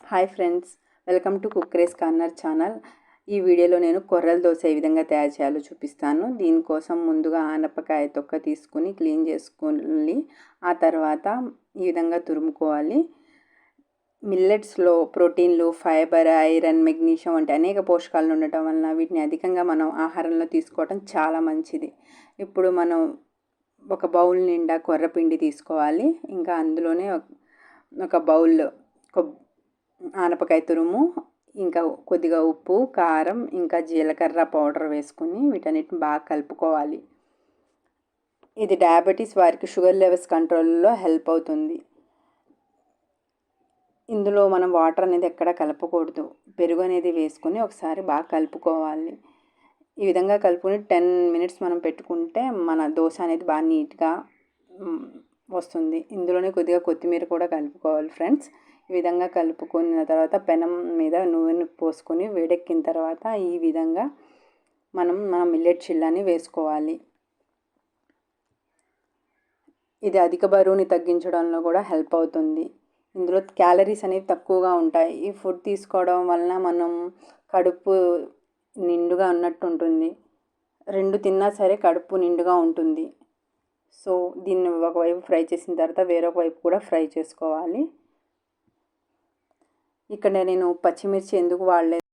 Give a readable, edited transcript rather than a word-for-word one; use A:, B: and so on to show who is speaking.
A: Hi friends, welcome to cook race corner channel. ఈ వీడియోలో నేను కొర్రల దోశ ఏ విధంగా తయారు చేయాలో చూపిస్తాను. దీనికోసం ముందుగా ఆనపకాయ తొక్క తీసుకుని క్లీన్ చేసుకోవాలి. ఆ తర్వాత ఈ విధంగా తురుముకోవాలి. మిల్లెట్స్లో ప్రోటీన్లు, ఫైబర్, ఐరన్, మెగ్నీషియం వంటి అనేక పోషకాలు ఉండటం వలన వీటిని అధికంగా మనం ఆహారంలో తీసుకోవటం చాలా మంచిది. ఇప్పుడు మనం ఒక బౌల్ నిండా కొర్రపిండి తీసుకోవాలి. ఇంకా అందులోనే ఒక బౌల్ ఆనపకాయ తురుము, ఇంకా కొద్దిగా ఉప్పు, కారం, ఇంకా జీలకర్ర పౌడర్ వేసుకుని వీటన్నిటిని బాగా కలుపుకోవాలి. ఇది డయాబెటీస్ వారికి షుగర్ లెవెల్స్ కంట్రోల్లో హెల్ప్ అవుతుంది. ఇందులో మనం వాటర్ అనేది ఎక్కడ కలపకూడదు. పెరుగు అనేది వేసుకొని ఒకసారి బాగా కలుపుకోవాలి. ఈ విధంగా కలుపుకొని 10 మినిట్స్ మనం పెట్టుకుంటే మన దోశ అనేది బాగా నీట్గా వస్తుంది. ఇందులోనే కొద్దిగా కొత్తిమీర కూడా కలుపుకోవాలి ఫ్రెండ్స్. ఈ విధంగా కలుపుకున్న తర్వాత పెనం మీద నూనె పోసుకొని వేడెక్కిన తర్వాత ఈ విధంగా మన మిల్లెట్ చిల్లాని వేసుకోవాలి. ఇది అధిక బరువుని తగ్గించడంలో కూడా హెల్ప్ అవుతుంది. ఇందులో క్యాలరీస్ అనేవి తక్కువగా ఉంటాయి. ఈ ఫుడ్ తీసుకోవడం వలన మనం కడుపు నిండుగా ఉన్నట్టు ఉంటుంది. 2 తిన్నా సరే కడుపు నిండుగా ఉంటుంది. సో దీన్ని ఒకవైపు ఫ్రై చేసిన తర్వాత వేరొక వైపు కూడా ఫ్రై చేసుకోవాలి. ఇక్కడ నేను పచ్చిమిర్చి ఎందుకు